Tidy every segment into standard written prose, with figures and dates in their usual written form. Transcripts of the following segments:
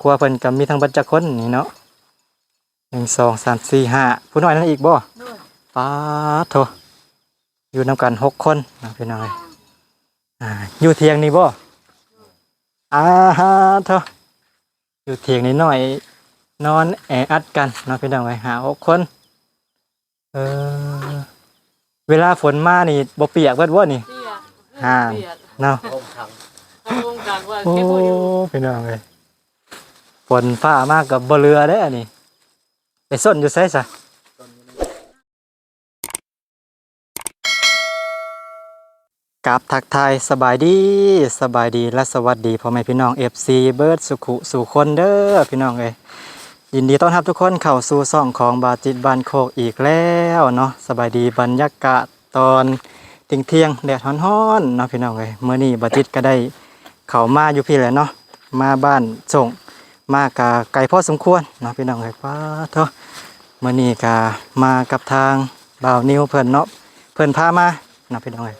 รัวเพิ่นก็มีทั้งเบัดจักคนนี่เนาะ1 2 3 4 5ผู้น้อยนั่นอีกบ่ป๊าดโถอยู่นำกัน6คนนะพี่น้อยอยู่เถียงนี่บ่ฮะโถอยู่เถียงนี่น้อยนอนแออัดกันเนาะพี่น้องเอ้ย5 6คนเออเวลาฝนมานี่บ่เปียกเบิดบ่นี่เนาะโอ้พี่น้องเอ้ยฝนฟ้ามากกับบ่เรือเด้ออันนี้ไปส้นอยู่ไสซะกับทักทายสบายดีและสวัสดีพ่อแม่พี่น้อง FC เบิร์ดสุขุสู่คนเด้อพี่น้องเอ้ยยินดีต้อนรับทุกคนเข้าสู่ช่องของบาจิตบ้านโคกอีกแล้วเนาะสบายดีบรรยากาศตอนเที่ยงแดดร้อนๆเนาะพี่น้องเอ้ยมื้อนี้บาจิตก็ได้เข้ามาอยู่พี่แหละเนาะมาบ้านส่งมากะไกลพอสมควรเนาะพี่น้องเอ้ยป้าเถอะมื้อนี้ก็มากับทางบ่าวนิวเพิ่นเนาะเพิ่นพามาเนาะพี่น้องเอ้ย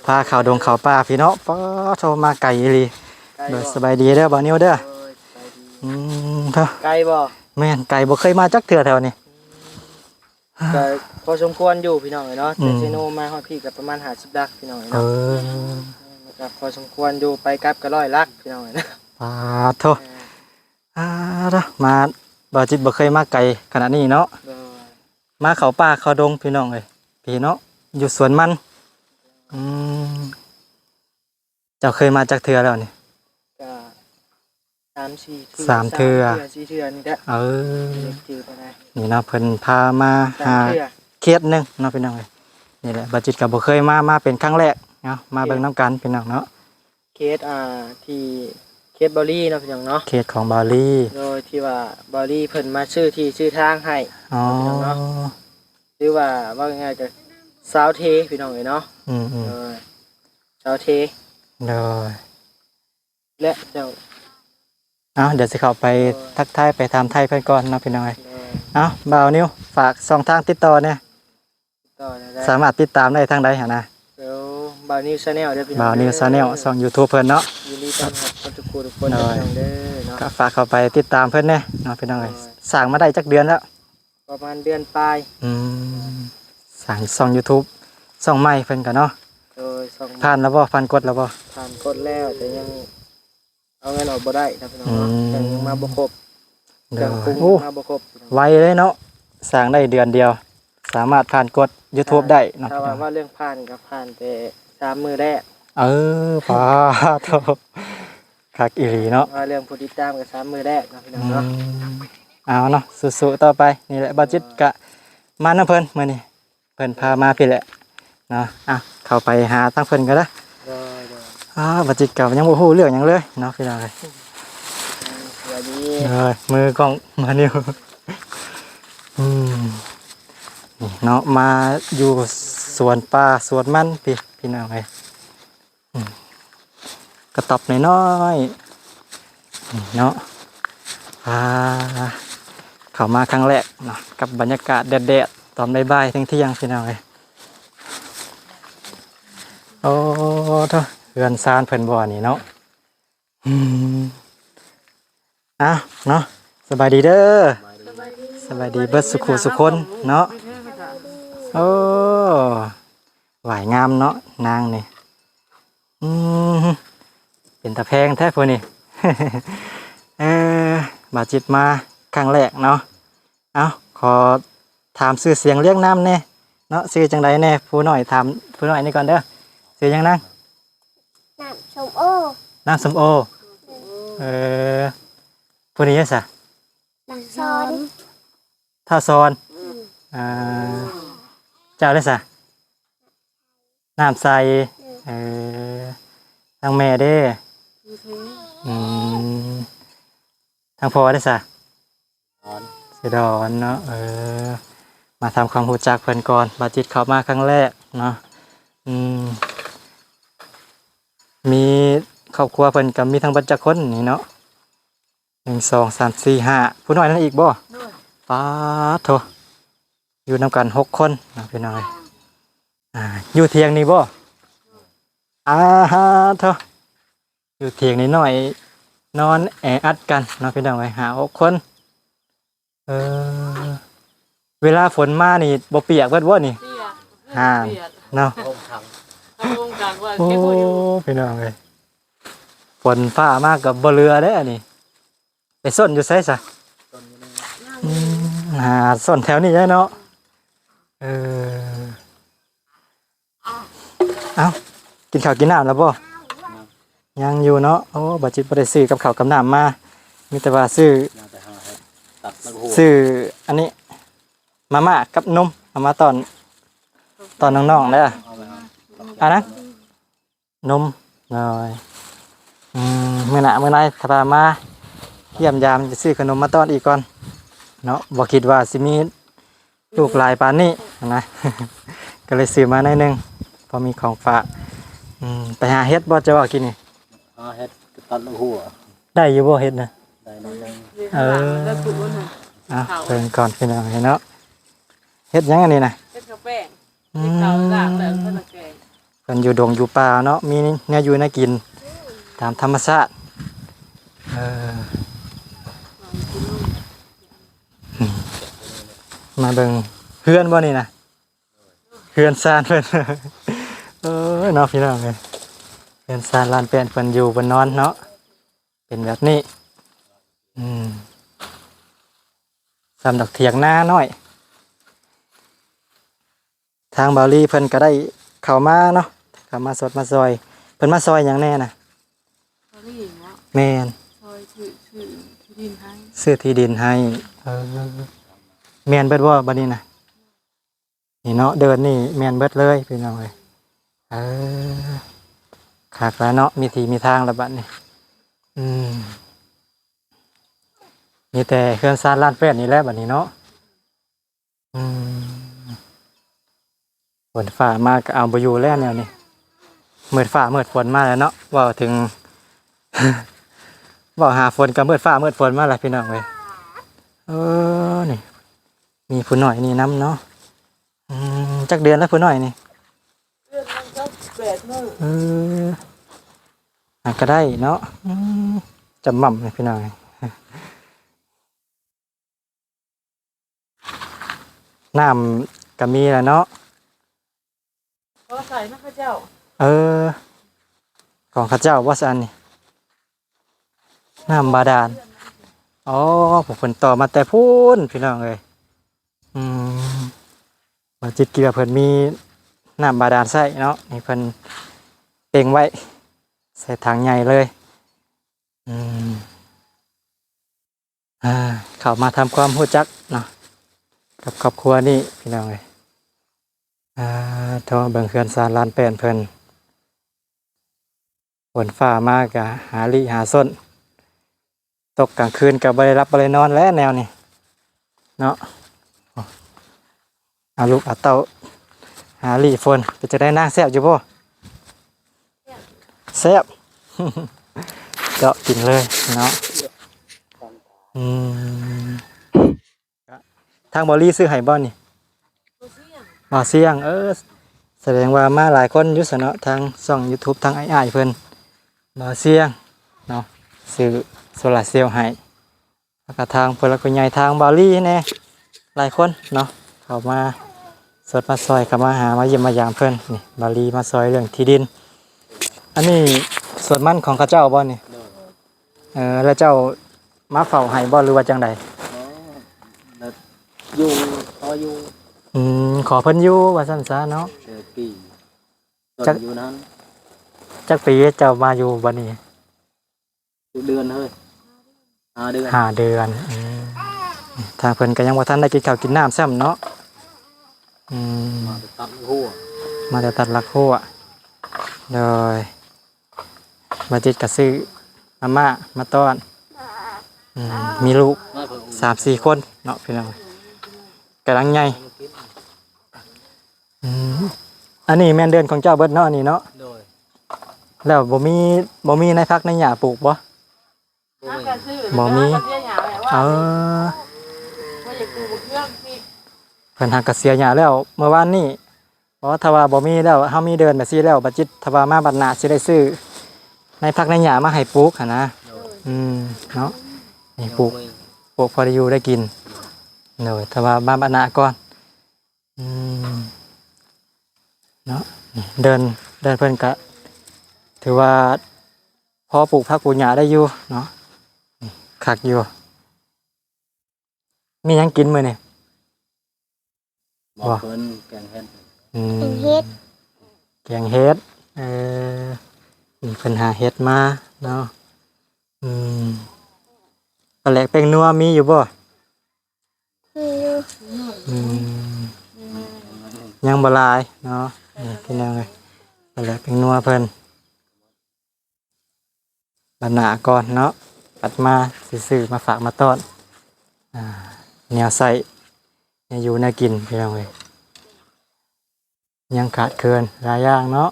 พาเข้าดงเข้าป่าพี่เนาะป้าโทรมาไกลอีหลีโดยสบายดีเด้อบ่าวนิวเด้อเถอะไกลบ่แม่นไกลบ่เคยมาจักเทื่อแถวนี้ก็พอสมควรอยู่พี่น้องเนาะแต่เซโนมาฮอดพี่ก็ประมาณ50ลักพี่น้องเนาะก็พอสมควรอยู่ไปกลับก็100ลักพี่น้องเนาะป้าโทเด้อมาบ่าวจิตบ่เคยมาไกลขนาดนี้เนาะมาเข้าป่าเข้าดงพี่น้องเอ้ยพี่เนาะอยู่สวนมันเจ้าเคยมาจักเทื่อแล้วนี่ก็3 เทื่อ4 เทื่อนี่แหละนี่เนาะเพิ่นพามาหาเขตนึงเนาะพี่น้องเอ้ยนี่แหละบ่จิตก็บ่เคยมาเป็นครั้งแรกเนาะมาเบิ่งนำกันพี่น้องเนาะเขตที่เขตบอลี่เนาะพี่น้องเนาะเขตของบาลีโดยที่ว่าบอลี่เพิ่นมาชื่อที่ชื่อทางให้พี่น้องเนาะหรือว่าง่ายๆก็สาวเทพี่น้องเอ้ยเนาะสาวเทและเจ้าเดี๋ยวสิเข้าไปทักทายไปถามไทยเพิ่นก่อนเนาะพี่น้องเอ้ยบ่าวนิวฝากช่องทางติดต่อเนี่ยสามารถติดตามได้ทางใดหั่นนะบ่าวนิวชาแนลเด้อพี่น้องบ่าวนิวชาแนลช่อง YouTube เพิ่นเนาะยินดีต้อนรับทุกคนเด้อเนาะก็ฝากเข้าไปติดตามเพิ่นแน่เนาะพี่น้องเอ้ยสร้างมาได้จักเดือนแล้วประมาณเดือนปลายสร้างช่อง YouTube ช่องใหม่เพิ่นก็เนาะผ่านแล้วบ่ผ่านกฎแล้วบ่ผ่านกฎแล้วแต่ยังเอาเงินออกบ่ได้ครับพี่น้องเนาะยังมาบ่ครบยังปรุงมาบ่ครบไวเลยเนาะสร้างได้เดือนเดียวสามารถผ่านกฎ YouTube ได้เนาะถ้าว่าเรื่องผ่านก็ผ่านแต่3 มื้อแรกพาโตคักอีหลีเนาะว่าเรื่องผู้ติดตามก็3 มื้อแรกเนาะพี่น้องเนาะเอาเนาะสู้ๆต่อไปนี่แหละบ่จิตก็มานำเพิ่นมื้อนี้เพิ่นพามาพี่แหละเนาะเข้าไปหาทางเพิ่นก็ได้บ่จิตก็ยังบ่ฮู้เรื่องหยังเลยเนาะพี่น้องเอ้ยสวัสดีมือกล้องมานิ้วนี่เนาะมาอยู่สวนป่าสวนมันพี่น้องเอ้ยกระต๊อบน้อยๆเนาะเข้ามาครั้งแรกเนาะกับบรรยากาศแดดๆตอนบ่ายๆเที่ยงพี่น้องเอ้ยโอ้เถอะเรือนซานเพิ่นบ่นี่เนาะเนาะสบายดีเด้อสบายดีเบิดสุขุสุคนเนาะโอ้หวายงามเนาะนางนี่เป็นตะแพงแท้พวกนี้บาจิตมาครั้งแรกเนาะขอถามชื่อเสียงเรียกน้ำแน่เนาะชื่อจังไดแน่ผู้น้อยถามผู้น้อยนี่ก่อนเด้อชื่อยังนางน้ำส้มโอผู้นี้ซะน้ำซ้อน ท่าซอนเจ้าได้ซะน้ำใสทางแม่เด้ทางพ่อได้ซะสิดอนเนาะมาทำความรู้จักเพิ่นก่อนบาจิตเข้ามาครั้งแรกเนาะมีครอบครัวเพิ่นก็มีทั้งเบัดจักคนนี่เนาะ1 2 3 4 5ผู้น้อยนั่นอีกบ่ป๊าดโถอยู่นำกัน6 คนนะพี่น้องอยู่เถียงนี่บ่ฮะโถอยู่เถียงนี่น้อย นอนแออัดกันเนาะพี่น้องเอ้ย5-6คนเออเวลาฝนมานี่บ่เปียกเบิดบ่นี่ เปียก ห่าง เปียก เนาะ ร่มทาง ทำวงการว่า โอ้ เก็บบ่อยู่ พี่น้องเอ้ยฝนฟ้ามากกับบ่เรือเด้ออันนี้ไปส้นอยู่ไสซะ ต้นนี้ อืมหาส้นแถวนี้ได้เนาะเออเอ้ากินข้าวกินน้ำแล้วบ่ยังอยู่เนาะโอ้บ่จิตบ่ได้ซื้อกับข้าวกับน้ำมามีแต่ว่าซื้อ น่าจะหาให้ตัดแล้วก็หัว ซื้ออันนี้มาม่ากับนมเอามาตอนน้องๆเด้อ เอาไปครับ อันนั้นนมหน่อยมื้อหน้ามื้อไหนถ้าพามาเยี่ยมยามจะซื้อขนมมาต้อนอีกก่อนเนาะบ่คิดว่าสิมีลูกหลายปานนี้นะ ก็เลยซื้อมาหน่อยหนึงพอมีของฝากไปหาเฮ็ดบ่จะว่ากินนี่ หาเฮ็ดตัดแล้วหัว ได้อยู่บ่เฮ็ดนะ ได้น้อยนึง เออ แล้วปลูกบ่น่ะ อ่ะเพิ่นก่อนพี่น้องเนาะเฮ็ดหยังอันนี้นะ เฮ็ดข้าวแป้งเฮ็ดข้าวลากแล้วเพิ่นละแกง เพิ่นอยู่ดงอยู่ป่าเนาะมีแนวอยู่แนวกินตามธรรมชาติเออมาเบิ่งเฮือนบ่นี่นะเฮือนซานเพิ่น เออเนาะพี่น้องเอ้ยเฮือนซานลานแป้นเพิ่นอยู่เพิ่นนอนเนาะเป็นแบบนี้สำดอกเถียงนาน้อยทางบาลีเพิ่นก็ได้เข้ามาเนาะเข้ามาสดมาซอยเพิ่นมาซอยหยังแน่น่ะ เขาได้เนาะ แม่น ซอยชื่อที่ดินให้ ซื้อที่ดินให้แม่นเบิดบ่บัดนี้น่ะนี่เนาะเดินนี่แม่นเบิดเลยพี่น้องเอ้ยคักแล้วเนาะมีที่มีทางแล้วบัดนี้มีแต่เครื่องซานลานแป้นนี่แหละบัดนี้เนาะฝนฟ้ามาก็เอาบ่อยู่แล้วแนวนี้มืดฟ้ามืดฝนมาแล้วเนาะเว่าถึง บอกหาฝนกับมืดฟ้ามืดฝนมาแล้วพี่น้องเว้ยนี่มีผู้หน่อยนี่น้ำเนาะจักเดือนแล้วผู้หน่อยนี่ เรื่องมันก็8มื้อ ก็ได้เนาะจำหม่ำเลยพี่น้องน้ำก็มีแล้วเนาะ พอใส่นะพระเจ้า ของข้าเจ้าว่าสันนี่น้ำบาดาลอ๋อผมเพิ่นต่อมาแต่พูนพี่น้องเลยมาจิตเกลือเพิ่นมีน้ำบาดาลใส่เนาะนี่เพิ่นเต็งไว้ใส่ถังใหญ่เลยเข้ามาทำความรู้จักเนาะกับครอบครัวนี่พี่น้องเลยโทรเบิ่งเขื่อนซานลานแป้นเพิ่นฝนฟ้ามากะหาลี่หาส้นตกกลางคืนกับบริรับบรินอนแล้วแนวนี่เนาะเอาลูกเอาเต้าหาลี่ฝนไปจะได้นั่งแซ่บอยู่บ่แซ่บ เจาะกินเลยเนาะทางบอลี่ซื้อไห่บอลนี่ บ่เสี่ยง บ่เสี่ยงแสดงว่ามาหลายคนอยู่ซะเนาะทางช่อง YouTube ทางอ้ายๆเพิ่นบ่เสี่ยงเนาะซื้อโซลาร์เซลล์ให้แล้วก็ทางเพิ่นแล้วก็ใหญ่ทางบาลีแน่หลายคนเนาะเข้ามาสดมาซอยเข้ามาหามาเยี่ยมมายามเพิ่นนี่บาลีมาซอยเรื่องที่ดินอันนี้สวนมันของเขาเจ้าบ่นี่แล้วเจ้ามาเฝ้าให้บ่หรือว่าจังใด อยู่พออยู่ ขอเพิ่นอยู่ว่าซั่นซะเนาะ เดือนปีต้นอยู่นั้น จักปีเจ้ามาอยู่บัดนี้ เดือนเฮ้ย5 เดือน 5 เดือนทางเพิ่นก็ยังบ่ทันได้กินข้าวกินน้ำซ้ำเนาะมาตัดหัว มาแต่ตัดลักหัวโดยมาจิตก็ซื้อมาม่ามาต้อนมีลูก 3-4 คนเนาะพี่น้องกำลังใหญ่อันนี้แม่นเดือนของเจ้าเบิดเนาะอันนี้เนาะ โดย แล้วบ่มีในพักในหญ้าปลูกบ่ น้ำกันซื้อ บ่มี เสียหยังแหละว่า ว่าอยากปลูกเครื่องนี่ เพิ่นหักกระเสียหญ้าแล้วเมื่อวานนี้เพราะถ้าว่าบ่มีแล้วเฮามีเดินแบบซี่แล้วบัดจิตถ้าว่ามาบัดหน้าสิได้ซื้อในพักในหญ้ามาให้ปลูกหั่นนะ เนาะนี่ปลูกพอได้อยู่ได้กินเนาะถ้าว่าบ้านบ้านนาก่อนเนาะนี่เดินเพิ่นก็ถือว่าพอปลูกผักปลูกหญ้าได้อยู่เนาะนี่คักอยู่มีหยังกินมื้อนี่ บอกเพิ่นแกงเฮ็ด เป็นเฮ็ด แกงเฮ็ดมีเพิ่นหาเฮ็ดมาเนาะปลาแหลกแป้งนัวมีอยู่บ่ มีอยู่ ยังบ่หลายเนาะนี่พี่น้องเอ้ยปลาแหลกแป้งนัวเพิ่นบรรณาก่อนเนาะปัดมาสิซื้อมาฝากมาต้อนแนวใส่เนี่ยอยู่น่ากินพี่น้องเอ้ยยังขาดเคินหลายอย่างเนาะ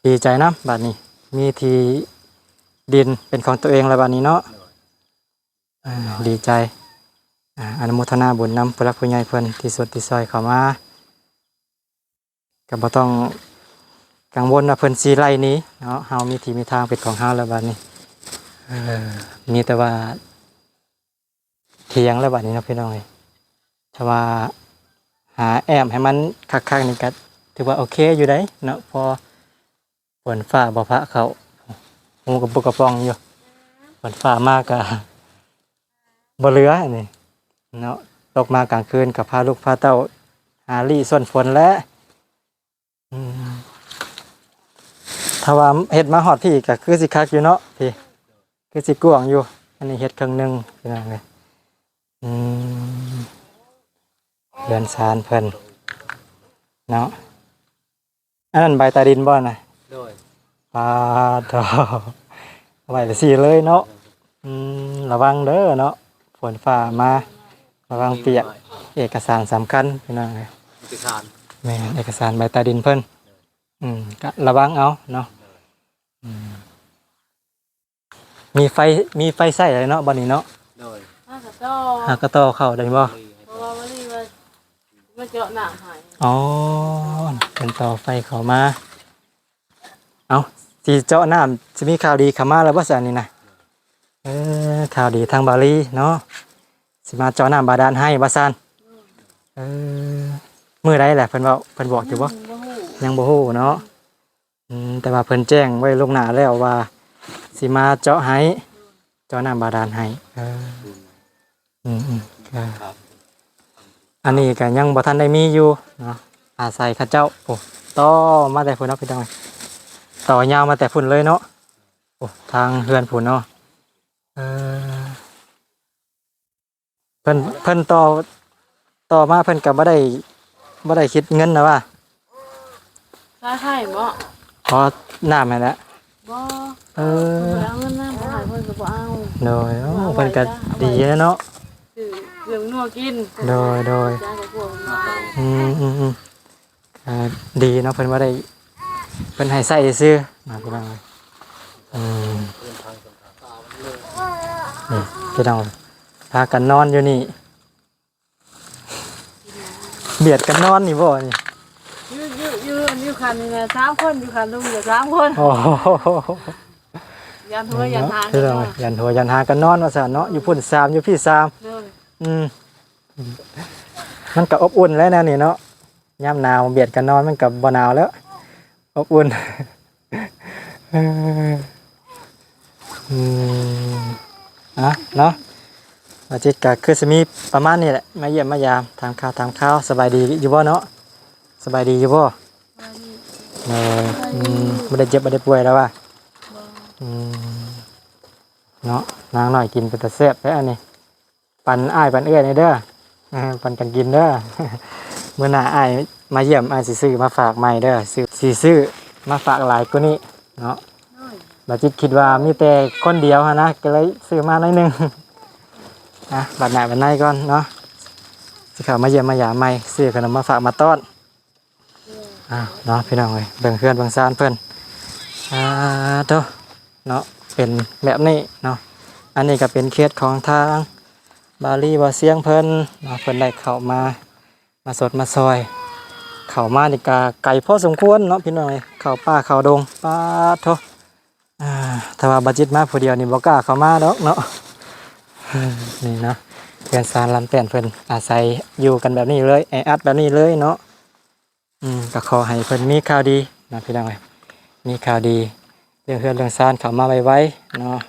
ดีใจนะบัดนี้มีที่ดินเป็นของตัวเองแล้วบัดนี้เนาะดีใจอนุโมทนาบุญนำผู้รักผู้ใหญ่เพิ่นที่สุดที่ซอยเข้ามาก็บ่ต้องกังวลว่าเพิ่นสิไล่หนี้เนาะเฮามีที่มีทางเป็นของเฮาแล้วบัดนี้มีแต่ว่าเถียงแล้วบัดนี้เนาะพี่น้องเอ้ยถ้าว่าหาแอมให้มันคักๆนี่ก็ถือว่าโอเคอยู่ได้เนาะพอฝนฟ้าบ่พะเขาหูกับปุกกระปองอยู่ฝนฟ้ามากก็บ่เหลือนี่เนาะตกมากลางคืนก็พาลูกพาเต้าหาลี่ส่วนฝนแล้วถ้าว่าเฮ็ดมาฮอดพี่ก็คือสิคักอยู่เนาะพี่คือสิกว้างอยู่อันนี้เฮ็ดครึ่งนึงพี่น้องเอ้ยเรือนซานเพิ่นเนาะอันนั้นใบตาดินบ่น่ะ โดย ปลาดอกไว้สิเลยเนาะระวังเด้อเนาะฝนฟ้ามาระวังเปียกเอกสารสำคัญพี่น้องเอ้ย เอกสาร แม่นเอกสารใบตาดินเพิ่นก็ระวังเอาเนาะมีไฟใส่เลยเนาะบัดนี้เนาะ โดย ถ้ากระต่อ หากกระต่อเข้าได้บ่ เพราะว่าวันนี้มันเจาะหนังหาย อ๋อเป็นต่อไฟเข้ามาเอาสิเจาะน้ำสิมีข่าวดีเข้ามาแล้วบ่ซั่นนี่นะข่าวดีทางบาลีเนาะสิมาเจาะน้ำบาดาลให้ว่าซั่นมื้อใดแหละเพิ่นบอกอยู่บ่ยังบ่ฮู้เนาะแต่ว่าเพิ่นแจ้งไว้ล่วงหน้าแล้วว่าสิมาเจาะให้เจาะน้ำบาดาลให้ครับอันนี้ก็ยังบ่ทันได้มีอยู่เนาะอาศัยเขาเจ้าโอ้ต่อมาแต่พุ่นเนาะพี่น้องต่อยาวมาแต่พุ่นเลยเนาะโอ้ทางเฮือนพุ่นเนาะเพิ่นต่อมาเพิ่นก็บ่ได้คิดเงินนะว่า ถ้าให้บ่ พอน้ำให้แล้ว บ่เอาเงินน้ำบ่ให้เพิ่นก็บ่เอา โดยเพิ่นก็ดีแล้วเนาะ ซื้อเครื่องนัวกิน โดย จ้าก็พวกมา ดีเนาะเพิ่นว่าได้เพิ่นให้ใส่ซื้อมาพี่น้องนี่พี่น้องพากันนอนอยู่นี่เบียดกันนอนนี่บ่นี่ อยู่คันนี่นะ3คนอยู่คันลุงอยู่3คน โอ้โห ยันหัวยันหาง พี่น้องยันหัวยันหางกันนอนว่าซั่นเนาะอยู่พุ่น3อยู่พี่3 เด้อ มันก็อบอุ่นแล้วแนวนี้เนาะยามหนาวเบียดกันนอนมันก็บ่หนาวแล้วอบอุ่นเนาะอาทิตย์ก็คือสิมีประมาณนี้แหละมาเยี่ยมมายามถามข่าวสบายดีอยู่บ่เนาะสบายดีอยู่บ่บ่ได้เจ็บบ่ได้ป่วยแล้วว่ะเนาะนางหน่อยกินเป็นตะแซ่บแล้วอันนี้ปันอ้ายปันเอื้อยนี่เด้อปันกันกินเด้อเมื่อหน้าอ้ายมาเยี่ยมอ้ายสิซื้อมาฝากใหม่เด้อซื้อมาฝากหลายกว่านี้เนาะบัดจิตคิดว่ามีแต่คนเดียวนะก็เลยซื้อมาหน่อยนึงบัดหน้าบัดในก่อนเนาะสิเข้ามาเยี่ยมมายามใหม่ซื้อขนมมาฝากมาต้อนเนาะพี่น้องเอ้ยเบิ่งเพื่อนเบิ่งซ่านเพิ่นเด้อเนาะเป็นแบบนี้เนาะอันนี้ก็เป็นเคสของทางบาลีบ่เสียงเพิ่นเนาะเพิ่นได้เข้ามาสดมาซอย เข้ามานี่ก็ไกลพอสมควรเนาะพี่น้องเอ้ยเข้าป่าเข้าดงปาโทถ้าว่าบัดจิตมาผู้เดียวนี่บ่กล้าเข้ามาดอกเนาะนี่เนาะเพื่อนซานลำแป้นเพิ่นอาศัยอยู่กันแบบนี้เลยแออัดแบบนี้เลยเนาะก็ขอให้เพิ่นมีข่าวดีนะพี่น้องเอ้ยมีข่าวดีเรื่องเพื่อนเรื่องซานเข้ามาไวๆเนาะ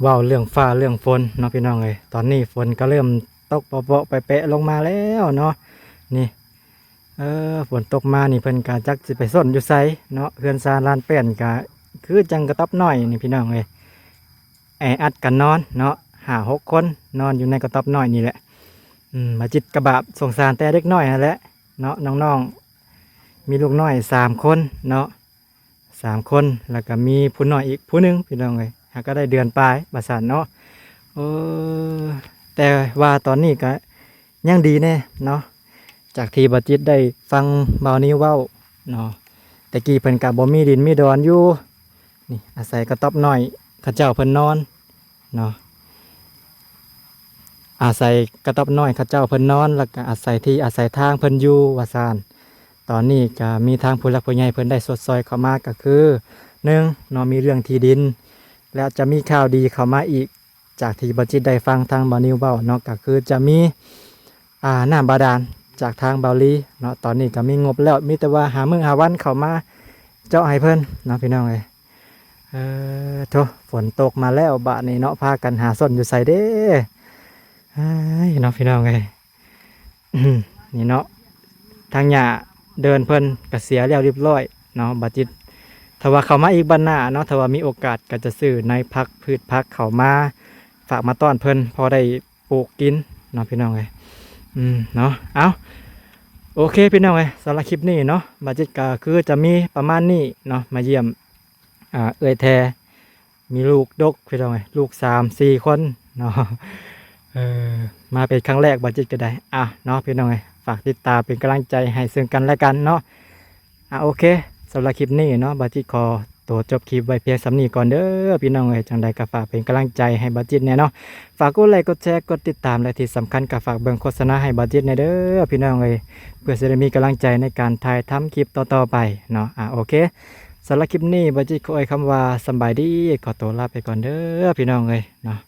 เว้าเรื่องฟ้าเรื่องฝนเนาะพี่น้องเอ้ยตอนนี้ฝนก็เริ่มตกเปาะๆไปแปะลงมาแล้วเนาะนี่ฝนตกมานี่เพิ่นก็จักสิไปซ่อนอยู่ไสเนาะเพื่อนซานลานแป้นก็คือจังกระต๊อบน้อยนี่พี่น้องเอ้ยแออัดกันนอนเนาะ5-6 คนนอนอยู่ในกระต๊อบน้อยนี่แหละมาจิตกระบาบสงสารแต่เด็กน้อยนั่นแหละเนาะน้องๆมีลูกน้อย3 คนเนาะ3 คนแล้วก็มีผู้น้อยอีกผู้หนึงพี่น้องเอ้ยหากก็ได้เดือนปลายบาสานเนาะแต่ว่าตอนนี้ก็ยังดีแน่เนาะจากที่บัจิตได้ฟังเบานี้เว้าเนาะแต่กี้เพิ่นก็บ่มีดินมีดอนอยู่นี่อาศัยกระต๊อบน้อยเขาเจ้าเพิ่นนอนเนาะอาศัยกระต๊อบน้อยเขาเจ้าเพิ่นนอนแล้วก็อาศัยที่อาศัยทางเพิ่นอยู่ว่าซ่านตอนนี้ก็มีทางผู้หลักผู้ใหญ่เพิ่นได้สดซอยเข้ามาก็คือ1เนาะมีเรื่องที่ดินแล้วจะมีข่าวดีเข้ามาอีกจากที่บัจิตได้ฟังทางบานิวเว้าเนาะก็คือจะมีน้ำบาดาลจากทางเบาลีเนาะตอนนี้ก็มีงบแล้วมีแต่ว่าหามื้อหาวันเข้ามาเจาะให้เพิ่นเนาะพี่น้องเอ้ยโธ่ฝนตกมาแล้วบะนี้เนาะพากันหาส้นอยู่ใส่เด้เนาะพี่น้องเอ้ยนี่เนาะทางหญ้าเดินเพิ่นก็เสียแล้วเรียบร้อยเนาะบัดจิตถ้าว่าเข้ามาอีกบัดหน้าเนาะถ้าว่ามีโอกาสก็จะซื้อในพักพืชพักเข้ามาฝากมาต้อนเพิ่นพอได้ปลูกกินเนาะพี่น้องเอ้ยเนาะเอาโอเคพี่น้องเอ้ยสำหรับคลิปนี้เนาะบัดจิตก็คือจะมีประมาณนี้เนาะมาเยี่ยมเอ่ยแทมีลูกดกพี่น้องเอ้ยลูก3-4 คนเนาะมาเป็นครั้งแรกบัดจิตก็ได้เนาะพี่น้องเอ้ยฝากติดตามเป็นกำลังใจให้ซึ่งกันและกันเนาะโอเคสำหรับคลิปนี้เนาะบัดจิตขอตัวจบคลิปไว้เพียงสำนี้ก่อนเด้อพี่น้องเอ้ยจังใดก็ฝากเป็นกำลังใจให้บัดจิตแน่เนาะฝากกดไลค์กดแชร์กดติดตามและที่สำคัญก็ฝากเบิ่งโฆษณาให้บัดจิตแน่เด้อพี่น้องเอ้ยเพื่อจะได้มีกำลังใจในการถ่ายทำคลิปต่อๆไปเนาะโอเคสำหรับคลิปนี้บัดจิตขอคำว่าสำบายดีขอตัวลาไปก่อนเด้อพี่น้องเอ้ยเนาะ